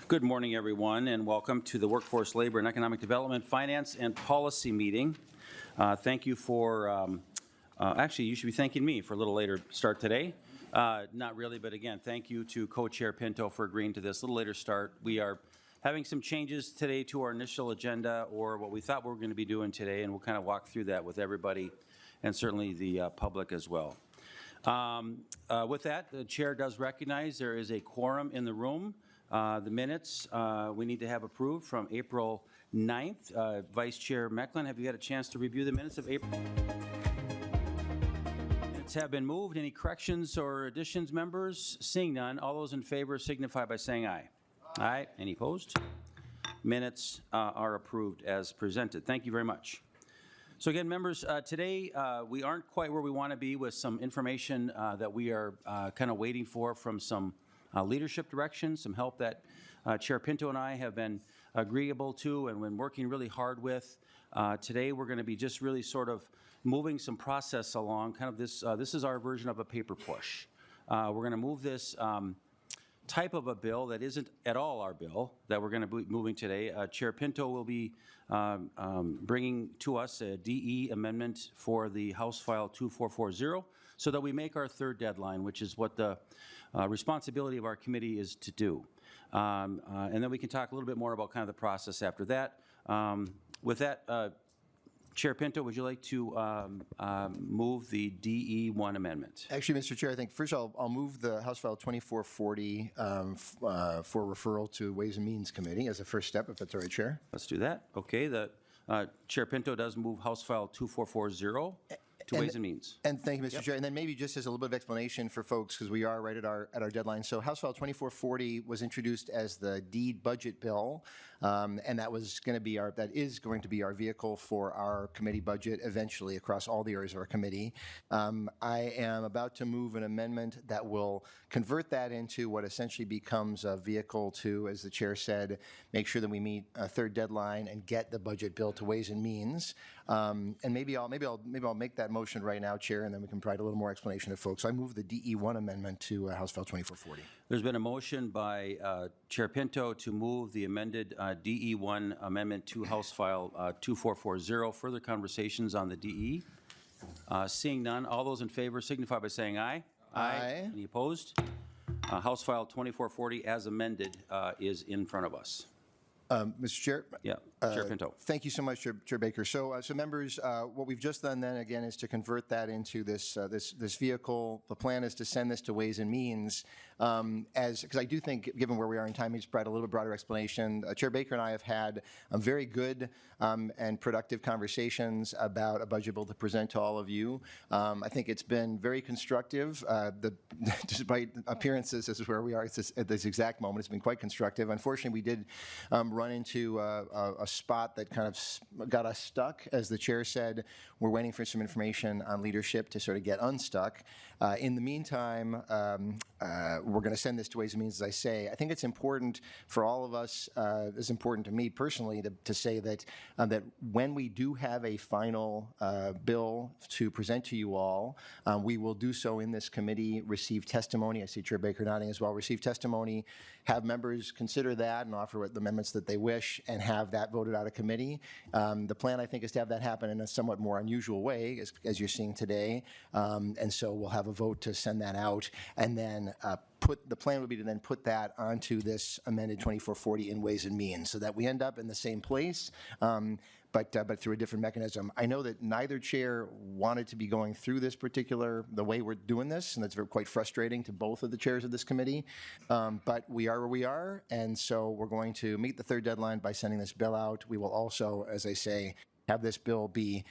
Good morning, everyone, and welcome to the Workforce, Labor, and Economic Development, Finance, and Policy meeting. Thank you for, actually, you should be thanking me for a little later start today. Not really, but again, thank you to Co-Chair Pinto for agreeing to this little later start. We are having some changes today to our initial agenda, or what we thought we were going to be doing today, and we'll kind of walk through that with everybody and certainly the public as well. With that, the chair does recognize there is a quorum in the room. The minutes we need to have approved from April 9th. Vice Chair Mecklin, have you had a chance to review the minutes of April? Minutes have been moved. Any corrections or additions, members? Seeing none, all those in favor signify by saying aye. Aye. Any opposed? Minutes are approved as presented. Thank you very much. So again, members, today we aren't quite where we want to be with some information that we are kind of waiting for from some leadership direction, some help that Chair Pinto and I have been agreeable to and been working really hard with. Today we're going to be just really sort of moving some process along, kind of this is our version of a paper push. We're going to move this type of a bill that isn't at all our bill that we're going to be moving today. Chair Pinto will be bringing to us a DE amendment for the House File 2440 so that we make our third deadline, which is what the responsibility of our committee is to do. And then we can talk a little bit more about kind of the process after that. With that, Chair Pinto, would you like to move the DE1 amendment? Actually, Mr. Chair, I think first I'll move the House File 2440 for referral to Ways and Means Committee as a first step, if that's all right, Chair. Let's do that. Okay, the Chair Pinto does move House File 2440 to Ways and Means. And thank you, Mr. Chair. And then maybe just as a little bit of explanation for folks, because we are right at our deadline. So House File 2440 was introduced as the deed budget bill, and that is going to be our vehicle for our committee budget eventually across all the areas of our committee. I am about to move an amendment that will convert that into what essentially becomes a vehicle to, as the chair said, make sure that we meet a third deadline and get the budget bill to Ways and Means. And maybe I'll make that motion right now, Chair, and then we can provide a little more explanation to folks. So I move the DE1 amendment to House File 2440. There's been a motion by Chair Pinto to move the amended DE1 amendment to House File 2440. Further conversations on the DE? Seeing none, all those in favor signify by saying aye. Aye. Any opposed? House File 2440 as amended is in front of us. Mr. Chair? Yeah, Chair Pinto. Thank you so much, Chair Baker. So members, what we've just done then again is to convert that into this vehicle. The plan is to send this to Ways and Means, because I do think, given where we are in time, we just provide a little broader explanation. Chair Baker and I have had very good and productive conversations about a budget bill to present to all of you. I think it's been very constructive. Despite appearances, this is where we are at this exact moment. It's been quite constructive. Unfortunately, we did run into a spot that kind of got us stuck. As the chair said, we're waiting for some information on leadership to sort of get unstuck. In the meantime, we're going to send this to Ways and Means, as I say. I think it's important for all of us, it's important to me personally to say that when we do have a final bill to present to you all, we will do so in this committee, receive testimony. I see Chair Baker nodding as well. Receive testimony, have members consider that and offer the amendments that they wish, and have that voted out of committee. The plan, I think, is to have that happen in a somewhat more unusual way, as you're seeing today. And so we'll have a vote to send that out, and then the plan would be to then put that onto this amended 2440 in Ways and Means, so that we end up in the same place, but through a different mechanism. I know that neither chair wanted to be going through this the way we're doing this, and that's quite frustrating to both of the chairs of this committee. But we are where we are, and so we're going to meet the third deadline by sending this bill out. We will also, as I say, have this bill be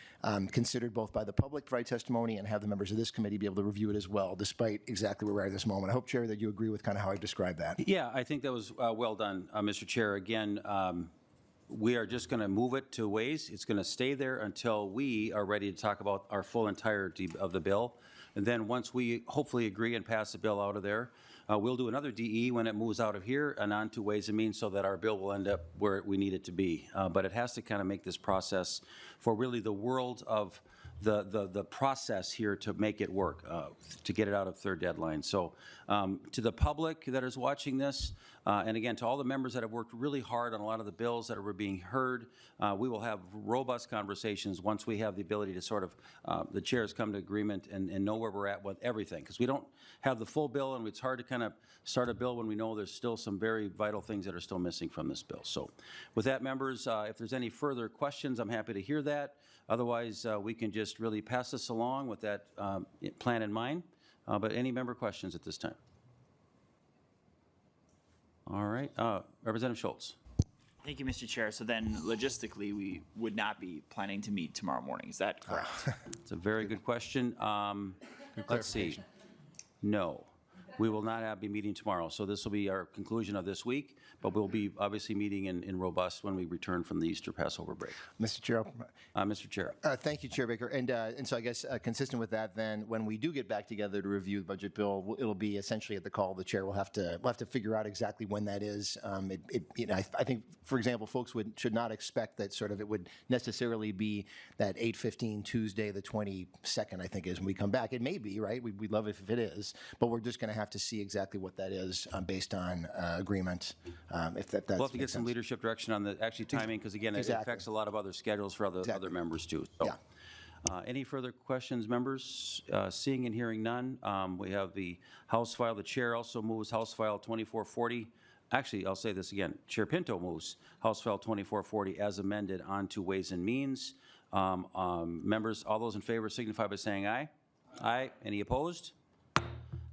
considered both by the public, provide testimony, and have the members of this committee be able to review it as well, despite exactly where we are at this moment. I hope, Chair, that you agree with kind of how I described that. Yeah, I think that was well done, Mr. Chair. Again, we are just going to move it to Ways. It's going to stay there until we are ready to talk about our full entirety of the bill. And then once we hopefully agree and pass the bill out of there, we'll do another DE when it moves out of here and on to Ways and Means, so that our bill will end up where we need it to be. But it has to kind of make this process for really the world of the process here to make it work, to get it out of third deadline. So to the public that is watching this, and again, to all the members that have worked really hard on a lot of the bills that are being heard, we will have robust conversations once we have the ability to sort of, the chairs come to agreement and know where we're at with everything. Because we don't have the full bill, and it's hard to kind of start a bill when we know there's still some very vital things that are still missing from this bill. So with that, members, if there's any further questions, I'm happy to hear that. Otherwise, we can just really pass this along with that plan in mind. But any member questions at this time? All right, Representative Schultz. Thank you, Mr. Chair. So then logistically, we would not be planning to meet tomorrow morning. Is that correct? It's a very good question. Let's see. No, we will not be meeting tomorrow. So this will be our conclusion of this week, but we'll be obviously meeting in robust when we return from the Easter Passover break. Mr. Chair. Mr. Chair. Thank you, Chair Baker. And so I guess consistent with that, then, when we do get back together to review the budget bill, it'll be essentially at the call of the chair. We'll have to figure out exactly when that is. I think, for example, folks should not expect that sort of it would necessarily be that 8:15 Tuesday, the 22nd, I think is when we come back. It may be, right? We'd love it if it is, but we're just going to have to see exactly what that is based on agreement. If that's We'll have to get some leadership direction on the actually timing, because again, it affects a lot of other schedules for other members too. So, any further questions, members? Seeing and hearing none, we have the House file. The chair also moves House File 2440. Actually, I'll say this again. Chair Pinto moves House File 2440 as amended onto Ways and Means. Members, all those in favor signify by saying aye. Aye. Any opposed?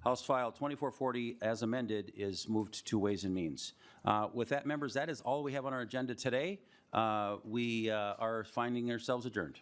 House File 2440 as amended is moved to Ways and Means. With that, members, that is all we have on our agenda today. We are finding ourselves adjourned.